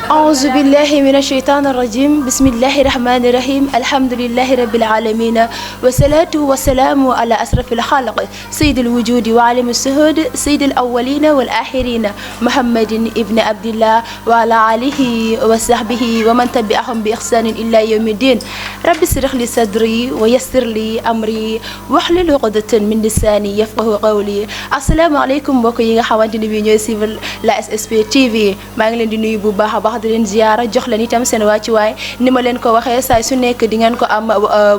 أعوذ بالله من الشيطان الرجيم بسم الله الرحمن الرحيم الحمد لله رب العالمين والصلاة والسلام على أشرف الخلق سيد الوجود وعالم الشهود سيد الأولين والآخرين محمد ابن عبد الله وعلى آله وصحبه ومن تبعهم بإحسان إلى يوم الدين رب اشرح لي صدري ويسر لي أمري واحلل عقدة من لساني يفقهوا قولي السلام عليكم mbokk yi nga xamante ni bi ñooy suivre la SSP TV maa ngi leen di nuyu bu baax a baax di leen ziyaara jox leen itam seen wàccuwaay ni ma leen ko waxee saay su nekk di ngeen ko am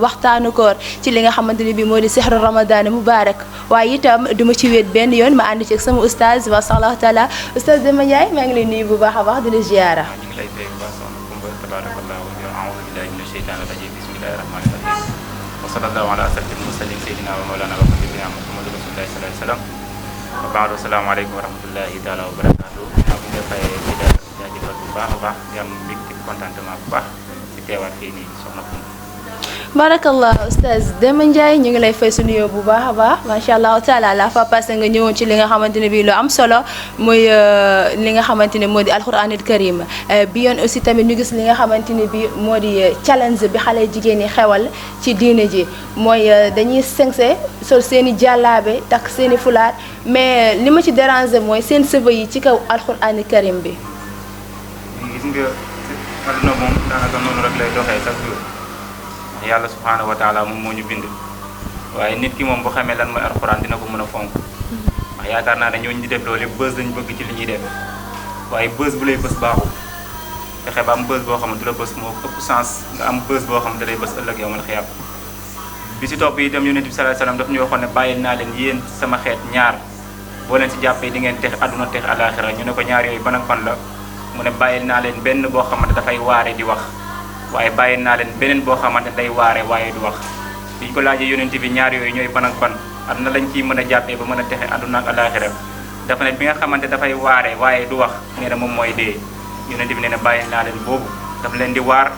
waxtaanu koor ci li nga xamante ni bi moo di sihru ramadan mubarak waaye itam duma ci wéet benn yoon ma ànd ci ak sama oustaz wa sallahu taala oustaz Demba Ndiaye maa ngi leen nuyu bu baax a baax di leen ziyaara ñu ngi lay fay baax soxna Kumba tabarakallah wa a'udhu billahi minash shaytanir rajim bismillahir rahmanir rahim wa sallallahu ala asrafil mursalin sayyidina wa mawlana wa habibina muhammadur rasulullah sallallahu alayhi wasallam wa ba'du assalamu alaykum wa rahmatullahi taala wa barakatuh ak nga fay di la jaajëfal bu baax a baax di am mbégte contentement bu baax ci teewaat fii nii soxna Kumba barakallah oustaz Demba Ndiaye ñu ngi lay fay su nuyoo bu baax a baax macha allah taala la fa passé nga ñëwoon ci li nga xamante ne bii lu am solo muy li nga xamante ne moo di alquranil karim bi yoon aussi tamit ñu gis li nga xamante ne bii moo di challenge bi xale jigéen ñi xewal ci diine ji mooy dañuy sengse sol seen i jàllaabe takk seen i fulaat mais li ma ci déranger mooy seen sëba yi ci kaw alquranil karim bi. gis nga aduna moom daanaka noonu rek lay doxee chaque jour. yàlla subhaanahu wa taala moom moo ñu bind waaye nit ki moom bu xamee lan mooy alxuraan dina ko mën a fonk ndax yaakaar naa ne ñooñu di def loolu bës lañ bëgg ci li ñuy def waaye bës bu lay bës baaxul fexe ba am bës boo xam ne du la bës moo ëpp sens nga am bës boo xam ne da lay bës ëllëg yawmal xiyaam bi si topp itam yonent bi sallallahu alayhi wasallam daf ñu waxoon ne bàyyil naa leen yéen sama xeet ñaar boo leen si jàppee di ngeen tex àdduna tex àlaaxira ñu ne ko ñaar yooyu ban ak ban la mu ne bàyyil naa leen benn boo xamante dafay waare di wax waaye bàyyi naa leen beneen boo xamante day waare waaye du wax biñ ko laajee yonent bi ñaar yooyu ñooy ban ak ban aduna lañ ciy mën a jàppee ba mën a texe àdduna ak alaaxira dafa ne bi nga xamante dafay waare waaye du wax nee na moom mooy dee yonent bi nee na bàyyi naa leen boobu dafa leen di waar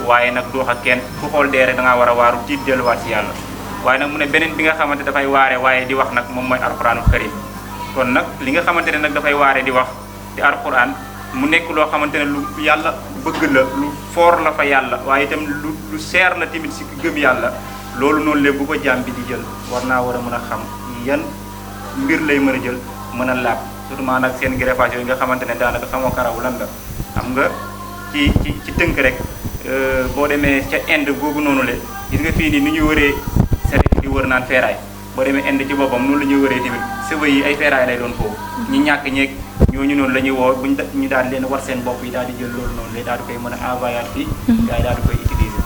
waaye nag du wax ak kenn ku xool dee rek da ngaa war a waaru tiit delluwaat si yàlla waaye nag mu ne beneen bi nga xamante dafay waare waaye di wax nag moom mooy alquranul karim kon nag li nga xamante ne nag dafay waare di wax di alquran mu nekk loo xamante ne lu yàlla bëgg la lu foor la fa yàlla waaye itam lu seer la tamit si gëm yàlla loolu noonu lépp bu ko jaam bi di jël war naa war a mën a xam yan mbir lay mën a jël mën a laab surtout maa nag seen greffage yooyu nga xamante ne daanaka xamoo karaw lan la xam nga ci tënk rek boo demee ca Inde googu noonu le gis nga fii nii ni ñuy wëree Sénégal di wër naan feeraay boo demee Inde ci boppam noonu la ñuy wëree tamit sëba yi ay feeraay lay doon foofu ñi ñàkk ñeeg ñooñu noonu la ñuy woo buñ ñu daal leen war seen bopp yi daal di jël loolu noonu lay daal di koy mën a envoyé fii gars yi daal di koy utiliser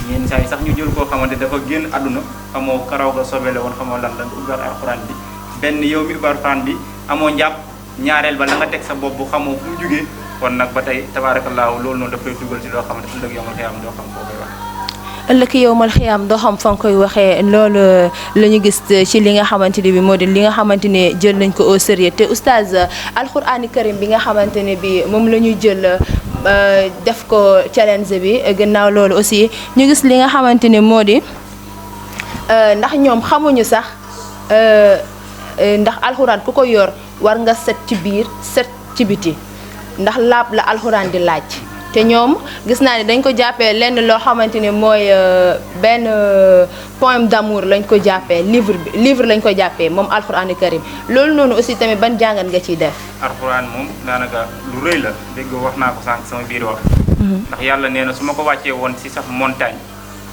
ñenn saa yi sax ñu jël koo xamante dafa génn àdduna xamoo karaw ga sobele woon xamoo lan la nga ubbi alxuraan bi benn yow mi ubbi alxuraan bi amoo njàpp ñaareel ba la nga teg sa bopp xamoo fu mu jugee kon nag ba tey tabaarakallaahu loolu noonu daf koy dugal ci loo xamante ëllëg yow ma xëy am doo xam foo koy wax ëllëg yowmal xiyaam doo xam fa nga koy waxee loolu la ñu gis ci li nga xamante ne bi moo di li nga xamante ne jël nañ ko au sérieux te oustaz alxuraani karim bi nga xamante ne bi moom la ñuy jël def ko challenge bi gannaaw loolu aussi ñu gis li nga xamante ne moo di ndax ñoom xamuñu sax ndax alxuraan ku ko yor war nga set ci biir set ci biti ndax laab la alxuraan di laaj te ñoom gis naa ne dañ ko jàppee lenn loo xamante ne mooy benn poème d'amour lañ ko jàppee livre lañ ko jàppee moom alxuraanu karim loolu noonu aussi tamit ban jàngat nga ciy def. alxuraan moom daanaka lu rëy la dégg wax naa ko sànq sama biir wax. ndax yàlla nee na su ma ko wàccee woon si sax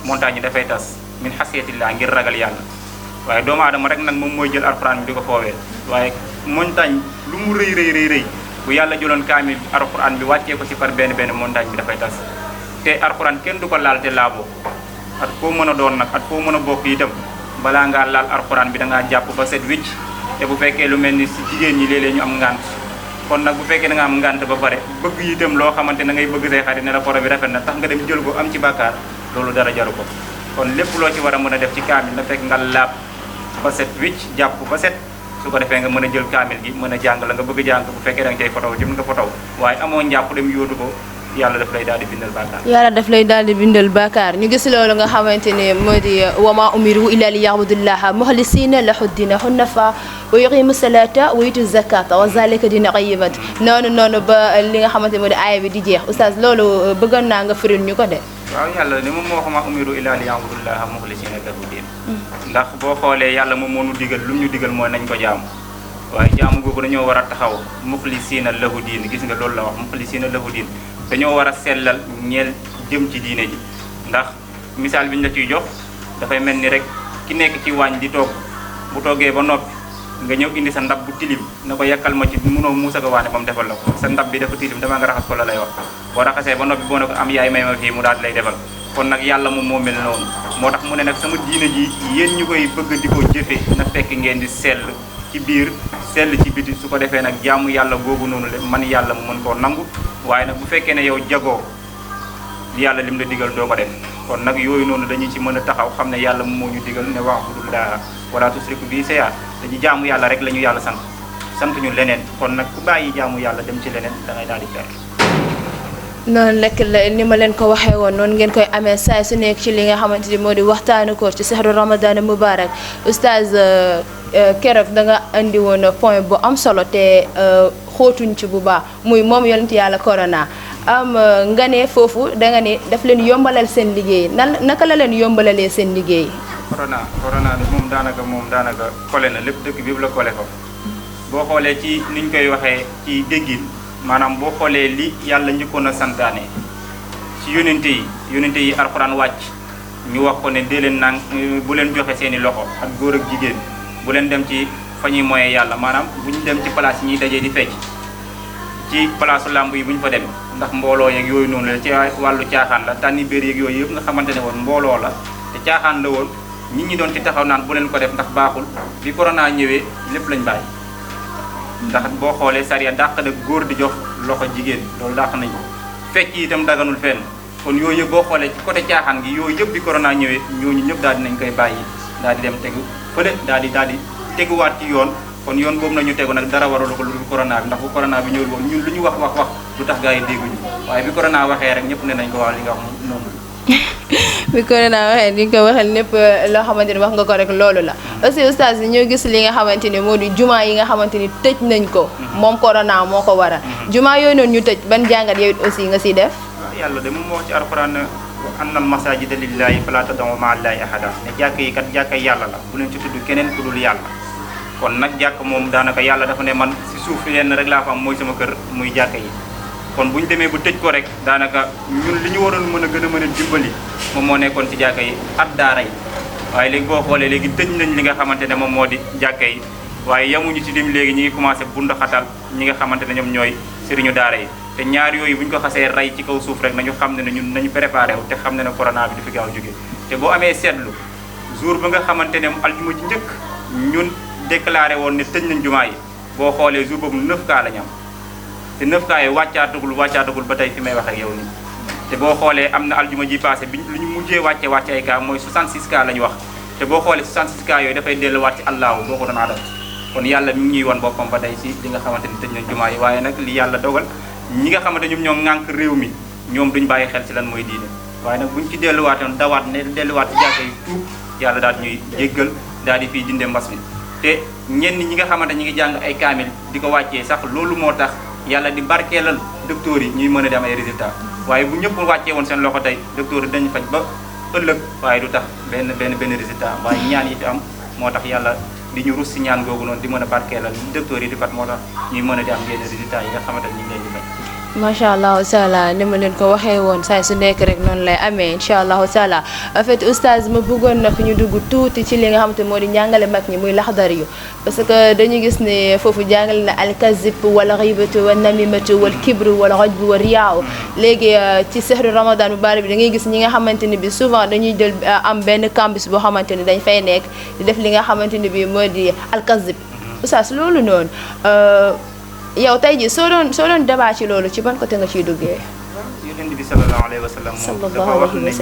montagne yi dafay tas min xasiyatillaa ngir ragal yàlla waaye doomu aadama rek nag moom mooy jël alxuraan bi di ko foowee waaye montagne lu mu rëy. bu yàlla jëloon kaamil alxuraan bi wàccee ko ci par benn montagne bi dafay tas te alxuraan kenn du ko laal te laaboo at foo mën a doon nag at foo mën a bokk itam balaa ngaa laal alxuraan bi da ngaa jàpp ba set wicc te bu fekkee lu mel ni ci jigéen ñi léeg-léeg ñu am ngànt kon nag bu fekkee da nga am ngànt ba pare bëgg itam loo xamante da ngay bëgg say xarit ne la poro bi rafet na tax nga dem jël ko am ci bàkkaar loolu dara jaru ko kon lépp loo ci war a mën a def ci kaamil na fekk nga laab ba set wicc jàpp ba set su ko defee nga mën a jël kaamil gi mën a jàng la nga bëgg jàng bu fekkee da nga cay fotow jëm nga fotow waaye amoo njàpp dem yóotu ko yàlla daf lay daal di bindal bàkkaar. yàlla daf lay daal di bindal bàkkaar ñu gis loolu nga xamante ne moo di wa maa umiru illa li ya'budullaha mukhlisina lahu ddina hunafa wa yuqimu salata wa yutu zakata wa zalika dina qayyimat noonu ba li nga xamante ne moo di aaya bi di jeex oustaz loolu bëggoon naa nga firil ñu ko de. waaw yàlla ne moom moo xam umiru illa li ya'budullaha mukhlisina lahu din ndax boo xoolee yàlla moom moo nu digal lu ñu digal mooy nañ ko jaamu waaye jaamu googu dañoo war a taxaw mukhlisina lahu din gis nga loolu la wax mukhlisina lahu din dañoo war a sellal ñeel jëm ci diine ji ndax misaal bi ñu la ciy jox dafay mel ni rek ki nekk ci waañ di toog bu toggee ba noppi nga ñëw indi sa ndab bu tilim na ko yakkal ma ci mënoo muusa ko waane ba mu defal la ko sa ndab bi dafa tilim damaa nga raxas ko la lay wax boo raxasee ba noppi boo ne ko am yaay may ma fii mu daal di lay defal kon nag yàlla moom moo mel noonu moo tax mu ne nag sama diine ji yéen ñu koy bëgg di ko jëfe na fekk ngeen di sell ci biir sell ci biti su ko defee nag jaamu yàlla googu noonu le man yàlla mu mën koo nangu waaye nag bu fekkee ne yow jagoo yàlla lim la digal doo ko def kon nag yooyu noonu dañu ci mën a taxaw xam ne yàlla moo ñu digal ne wa'budullaha wala tusriku bihi shay'an dañu jaamu yàlla rek la ñu yàlla sant ñu leneen kon nag ku bàyyi jaamu yàlla dem ci leneen da ngay daal di perte. noonu lekk la ni ma leen ko waxee woon noonu ngeen koy amee saa su nekk ci li nga xamante ni moo di waxtaanu koor ci sahru ramadan mubarak oustaz keroog da nga andi woon point bu am solo te xóotuñ ci bu baax muy moom yonent yàlla corona nga ne foofu da nga ne daf leen yombalal seen liggéey naka la leen yombalalee seen liggéey. corona de moom daanaka kole na lépp dëkk bi la kole ko boo xoolee ci niñ koy waxee ci déggin maanaam boo xoolee li yàlla njëkkoon a santaane ci yonente yi alxuraan wàcc ñu wax ko ne dee leen naan bu leen joxe seeni loxo ak góor ak jigéen bu leen dem ci fa ñuy moyee yàlla maanaam bu ñu dem ci place yi ñuy dajee di fecc ci place làmb yi bu ñu fa dem ndax mbooloo yeeg yooyu noonu la ci wàllu caaxaan la tànni béer yeeg yooyu yëpp nga xamante ne woon mbooloo la te caaxaan la woon nit ñi doon ci taxaw naan bu leen ko def ndax baaxul bi corona ñëwee lépp lañ bàyyi ndax boo xoolee sariya dàq na góor di jox loxo jigéen loolu dàq nañ ko fecc yi itam daganul fenn kon yooyu yëpp boo xoolee ci côté caaxaan gi yooyu yëpp bi corona ñëwee ñooñu ñëpp daal dinañ koy bàyyi daal di dem tegu fële daal di teguwaat ci yoon kon yoon boobu nañu tegu nag dara waralu ko lu dul corona bi ndax bu corona bi ñëwul woon ñun lu ñu wax du tax gars yi dégguñu waaye bi corona waxee rek ñëpp ne nañ ko wax li nga wax noonu bi corona waxee ni nga ko waxee lépp loo xamante ni wax nga ko rek loolu la aussi oustaz ñoo gis li nga xamante ni moo di juma yi nga xamante ni tëj nañ ko moom corona moo ko waral juma yooyu noonu ñu tëj ban jàngat yow aussi nga siy def. yàlla de moom moo wax ci alxuraan annal masajida lillahi fala tad'u ma'a allahi ahada ne jàkk yi kat jàkka yàlla la bu leen ci tudd keneen ku dul yàlla kon nag jàkk moom daanaka yàlla dafa ne man si suuf yenn rek laa fa am mooy sama kër muy jàkka yi kon bu ñu demee ba tëj ko rek daanaka ñun li ñu waroon mën a mën a dimbali moom moo nekkoon ci jàkka yi ak daara yi waaye léegi boo xoolee léegi tëj nañ li nga xamante ne moom moo di jàkka yi waaye yamuñu ci lim léegi ñi ngi commencé bundaxatal ñi nga xamante ne ñoom ñooy sëriñu daara yi te ñaar yooyu bu ñu ko xasee rey ci kaw suuf rek nañu xam ne ne ñun nañu préparé wu te xam ne ne corona bi du fi gaaw jóge te boo amee seetlu jour ba nga xamante ne aljuma ji njëkk ñun déclaré woon ne tëj nañ jumaa yi boo xoolee jour boobu 9 cas la ñu am te 9 cas yi wàccaatagul ba tey fi may wax ak yow nii te boo xoolee am na aljuma ji passé bi lu ñu mujjee wàcce ay cas mooy 66 cas la ñu wax te boo xoolee 66 cas yooyu dafay delluwaat ci allahu boo ko doon adam kon yàlla mi ngi ñuy wan boppam ba tey si li nga xamante ni tëj nañ jumaa yi waaye nag li yàlla dogal ñi nga xamante ñoom ñoo ŋànk réew mi ñoom duñ bàyyi xel ci lan mooy diine waaye nag buñ ci delluwaatoon delluwaat ci jàkka yi tuub yàlla daal ñuy jéggal daal di fii dinde mbas mi te ñenn ñi nga xamante ñi ngi jàng ay kaamil di ko wàccee sax loolu moo tax yàlla di barkeelal docteur yi ñuy mën a dem ay résultats waaye bu ñëpp wàccee woon seen loxo tey docteur yi dañu faj ba ëllëg waaye du tax benn résultat waaye ñaan yi fi am moo tax yàlla di ñu rus si ñaan googu noonu di mën a barkeelal docteur yi di fat moo tax ñuy mën a di am yenn résultats yi nga xamante ni ñu ngi leen di faj. macha allah taala ni ma leen ko waxee woon saa su nekk rek noonu lay amee incha allahu taala en fait oustaz ma bëggoon nag ñu dugg tuuti ci li nga xamante moo di njàngale mag ñi muy laxdari yu parce que dañu gis ne foofu jàngale na alkazib wala xibatu wa namimatu wal kibru wala xojbu wa riyaaw léegi ci sehru ramadan mubarak bi da ngay gis ñi nga xamante ni bi souvent dañuy jël am benn campus boo xamante ni dañ fay nekk di def li nga xamante ni bi moo di alkazib oustaz loolu noonu yow tey jii soo doon débat ci loolu ci ban côté nga ciy duggee. yonent bi sallallahu alayhi wa sallam moom dafa wax ne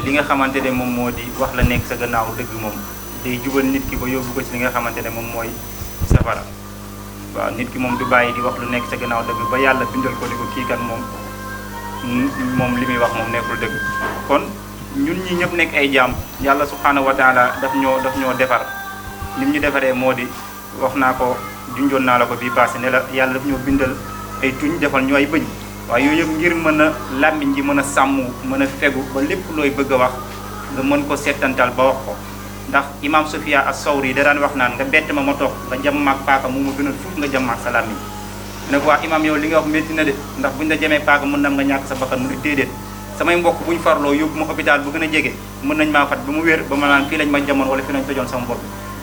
li nga xamante ne moom moo di wax la nekk sa gannaaw dëgg moom day jubal nit ki ba yóbbu ko ci li nga xamante ne moom mooy safara waaw nit ki moom du bàyyi di wax lu nekk sa gannaaw dëgg ba yàlla bindal ko di ko kii kan moom moom li muy wax moom nekkul dëgg kon ñun ñi ñëpp nekk ay jaam yàlla subhanahu wa taala daf ñoo defar lim ñu defaree moo di wax naa ko junjoon naa la ko bii passé ne la yàlla daf ñoo bindal ay tuñ defal ñu ay bëñ waaye yooyu yëpp ngir mën a làmmiñ ji mën a sàmm mën a fegu ba lépp looy bëgg a wax nga mën ko settantal ba wax ko ndax imam Sufyan as-Sawri da daan wax naan nga bett ma toog nga jam maag paaka mu ma gën a fuuf nga jam maag sa làmmiñ ne ko waa imam yow li nga wax métti na de ndax buñ la jamee paaka mën nam nga ñàkk sa bakkan mu ne déedéet samay mbokk buñ farloo yóbbu ma hôpital bu gën a jege mën nañ maa fat ba mu wér ba ma naan fii lañ ma jamoon wala fii lañ tojoon sama bopp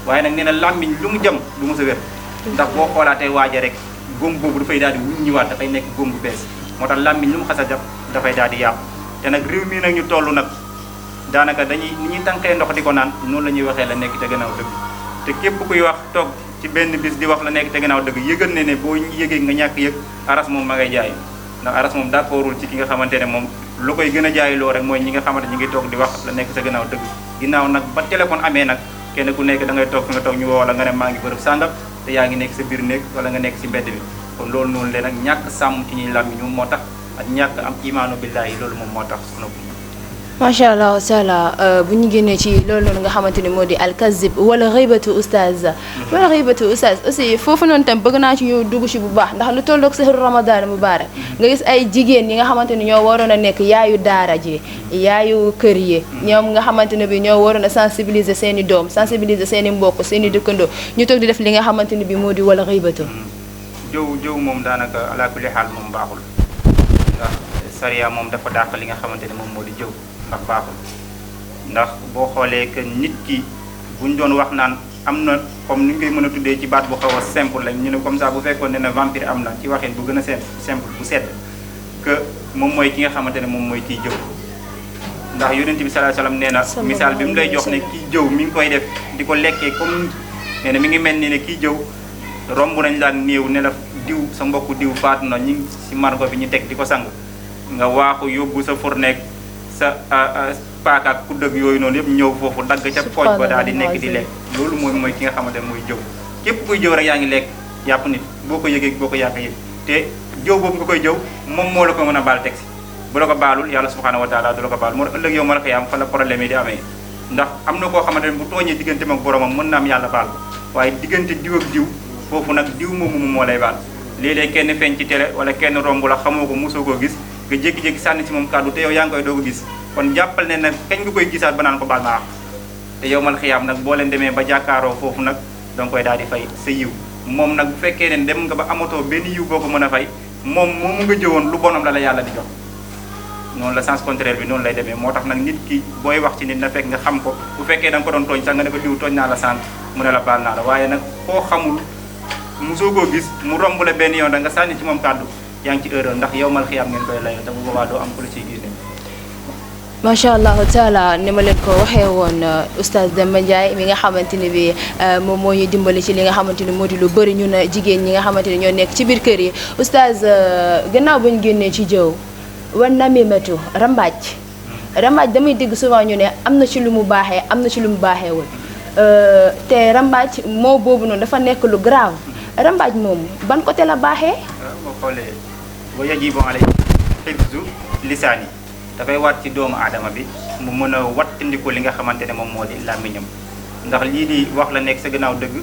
waaye nag nee na làmmiñ lu mu jam du mos a wér ndax boo xoolaatee waaja rek góom boobu dafay daal di wuññiwaat dafay nekk góom bu bees moo tax làmmiñ lu mu xas a jàpp dafay daal di yàqu te nag réew mii nag ñu toll nag daanaka ni ñuy tànkee ndox di ko naan noonu la ñuy waxee la nekk te gannaaw dëgg te képp kuy wax toog ci benn bis di wax la nekk te gannaaw dëgg yëgal ne boo yëgee nga ñàkk yëg aras moom ma ngay jaay ndax aras moom d'accordul ci ki nga xamante ne moom lu koy gën a jaay loo rek mooy ñi nga xamante ñi ngi toog di wax la nekk sa gannaaw dëgg ginnaaw nag ba téléphone amee nag kenn ku nekk da ngay toog fi nga toog ñu woo la nga ne maa ngi bërëb sàngam te yaa ngi nekk sa biir néeg wala nga nekk si mbedd bi kon loolu noonu leen nag ñàkk sàmm ci ñuy làmmiñ moom moo tax ak ñàkk am imaanu billahi loolu moom moo tax sunu macha allah taala bu ñu génnee ci loolu noonu nga xamante ni moo di alkazib wala xëybatu oustaz wala xëybatu oustaz aussi foofu noonu tam bëgg naa ci ñu dugg ci bu baax ndax lu tolloog sahru ramadan mubarak nga gis ay jigéen yi nga xamante ni ñoo waroon a nekk yaayu daara ji yaayu kër yi ñoom nga xamante ne bi ñoo waroon a sensibiliser seen i doom sensibiliser seen i mbokk seen i dëkkandoo ñu toog di def li nga xamante ni bi moo di wala xëybatu jëw moom daanaka ala kulli xaal moom baaxul ndax sariya moom dafa dàq li nga xamante ne moom moo di jëw ndax baaxul ndax boo xoolee que nit ki buñ doon wax naan am na comme ni ñu koy mën a tuddee ci baat bu xaw a simple la ñu ne comme ça bu fekkoon ne vampire am na ci waxin bu gën a simple bu sedd que moom mooy ki nga xamante ne moom mooy kiy jëw ndax yonent bi sallallahu alayhi wasallam nee na misaal bi mu lay jox ne kiy jëw mi ngi koy def di ko lekkee comme nee na mi ngi mel ni ne kiy jëw romb nañ laan néew ne la diw sa mbokku diw faatu na ñi si margo bi ñu teg di ko sang nga waaxu yóbbu sa fourneeg sa paaka ak kudd ak yooyu noonu yëpp ñëw foofu dagg ca pooj ba daal di nekk di lekk loolu mooy ki nga xamante ne mooy jëw képp kuy jëw rek yaa ngi lekk yàpp nit boo ko yëgee boo ko yàq yëg te jëw boobu nga koy jëw moom moo la ko mën a baal teg si bu la ko baalul yàlla subhanahu wa taala du la ko baal moo ëllëg yow ma la koy am fa la problème yi di amee ndax am na koo xamante ne bu tooñee diggante ak boromam mën na am yàlla baal waaye diggante diw ak diw foofu nag diw moomu moo lay baal léeg-léeg kenn feeñ ci télé wala kenn romb la xamoo ko mosoo koo gis nga jékki-jékki sànni si moom kàddu te yow yaa ngi koy doog a gis kon jàppal ne nag kañ nga koy gisaat ba naan ko baal ma àq te yow mal xiyaam nag boo leen demee ba jàkkaaroo foofu nag danga koy daal di fay sa yiw moom nag bu fekkee ne dem nga ba amatoo benn yiw boo ko mën a fay moom moomu nga jëwoon lu bonam la yàlla di jox noonu la sens contraire bi noonu lay demee moo tax nag nit ki booy wax ci nit na fekk nga xam ko bu fekkee da nga ko doon tooñ sax nga ne ko diw tooñ naa la sant mu ne la baal naa la waaye nag koo xamul mosoo koo gis mu romb la benn yoon da nga sànni ci moom kàddu yaa ngi ci erreur ndax yow mal xiyaam ngeen koy lay te bu boobaa doo am ku la ciy gis macha allahu taala ni ma leen ko waxee woon oustaz Demba Ndiaye mi nga xamante ni bi moom moo ñu dimbali ci li nga xamante ni moo di lu bëri ñun jigéen ñi nga xamante ni ñoo nekk ci biir kër yi oustaz gannaaw ba ñu génnee ci jëw wan namimatu rambaaj damay dégg souvent ñu ne am na ci lu mu baaxee am na ci lu mu baaxeewul te rambaaj moo boobu noonu dafa nekk lu grave rambaaj moom ban côté la baaxee. boo xoolee wa yajibu alayhi hifzu lisaani dafay waat ci doomu aadama bi mu mën a wattandiku li nga xamante ne moom moo di làmmiñam ndax lii di wax la nekk sa gannaaw dëgg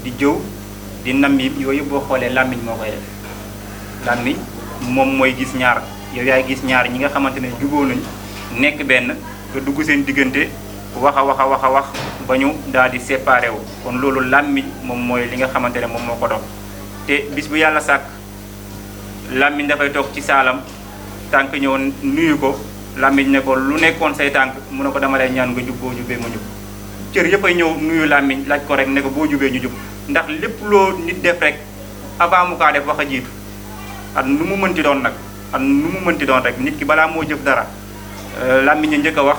di jëw di nammi yooyu yëpp boo xoolee làmmiñ moo koy def làmmiñ moom mooy gis ñaar yow yaay gis ñaar ñi nga xamante ne juboo nañ nekk benn nga dugg seen diggante wax a wax ba ñu daal di séparé wu kon loolu làmmiñ moom mooy li nga xamante ne moom moo ko dox te bis bu yàlla sàkk làmmiñ dafay toog ci saalam tànk ñëw nuyu ko làmmiñ ne ko lu nekkoon say tànk mu ne ko dama lay ñaan nga jub boo jubee ma jub cër yëpp ay ñëw nuyu làmmiñ laaj ko rek ne ko boo jubee ñu jub ndax lépp loo nit def rek avant mu kaa def wax a jiitu ak nu mu mënti doon nag ak nu mu mënti doon rek nit ki balaa moo jëf dara làmmiñ a njëkk a wax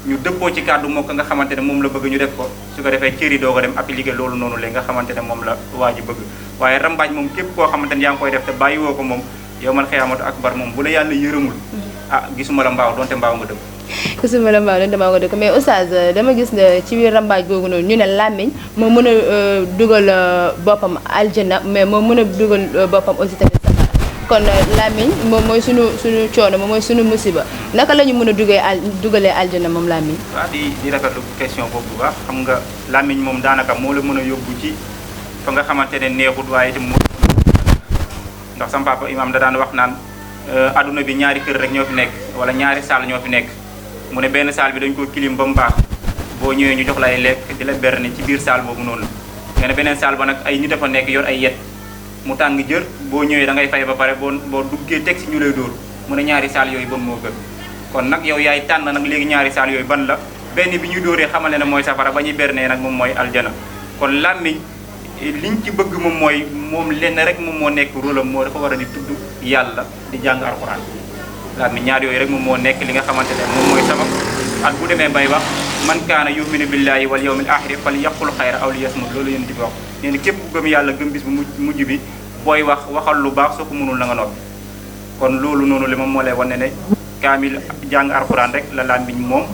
ñu dëppoo ci kàddu moo ko nga xamante ne moom la bëgg ñu def ko su ko defee cër yi doo ko dem appliqué loolu noonu la nga xamante ne moom la waa ji bëgg waaye rambaaj moom képp koo xamante ne yaa ngi koy def te bàyyiwoo ko moom yow man xiyaamatu akbar moom bu la yàlla yërëmul gisuma la mbaaw donte mbaaw nga dëgg gisuma la mbaaw donte mbaaw nga dëgg mais oustaz dama gis ne ci biir rambaaj googu noonu ñu ne làmmiñ moo mën a dugal boppam aljana mais moo mën a dugal boppam aussi tamit safara kon làmmiñ moom mooy sunu coono moom mooy sunu musiba naka la ñu mën a dugalee aljana moom làmmiñ. waaw di rafetlu question boobu bu baax xam nga làmmiñ moom daanaka moo la mën a yóbbu ci fa nga xamante ne neexut waaye itam moo ndax sama papa imam da daan wax naan adduna bi ñaari kër rek ñoo fi nekk wala ñaari saal ñoo fi nekk mu ne benn saal bi dañ ko kilim ba mu baax boo ñëwee ñu jox la ay lekk di la berne ci biir saal boobu noonu nga ne beneen saal ba nag ay nit a fa nekk yor ay yet mu tàng jër boo ñëwee da ngay fay ba pare boo duggee teg si ñu lay dóor mu ne ñaari saal yooyu ban moo gën kon nag yow yaay tànn nag léegi ñaari saal yooyu ban la benn bi ñuy dóoree xamal ne mooy safara ba ñuy bernee nag moom mooy aljana kon làmmiñ liñ ci bëgg moom mooy moom lenn rek moom moo nekk rôle am moo dafa war a di tudd yàlla di jàng alxuraan làmmiñ ñaar yooyu rek moom moo nekk li nga xamante ne moom mooy sabab at bu demee bay wax man kaana yuminu billahi wal yawmil axiri fal yaqul xayra aw li yasmut loolu yéen di wax nee na képp ku gëm yàlla gëm bis bu mujj bi booy waxal lu baax soo ko mënul la nga noppi kon loolu noonu li moom moo lay wane ne kaamil jàng alxuraan rek la làmmiñ moom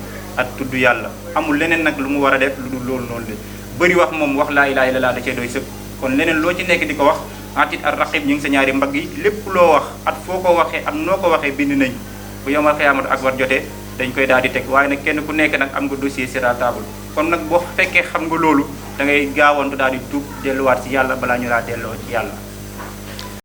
ak tudd yàlla amul leneen nag lu mu war a def lu dul loolu noonu de bëri wax moom wax laa ilaaha illallaah da cee doy sëkk kon leneen loo ci nekk di ko wax atit ar raqib ñu ngi sa ñaari mbagg yi lépp loo wax at foo ko waxee at noo ko waxee bind nañ bu yomal xiyaamatu akbar jotee dañ koy daal di teg waaye nag kenn ku nekk nag am nga dossier sur la table kon nag boo fekkee xam nga loolu da ngay gaawantu daal di tuub delluwaat ci yàlla balaa ñu laa delloo ci yàlla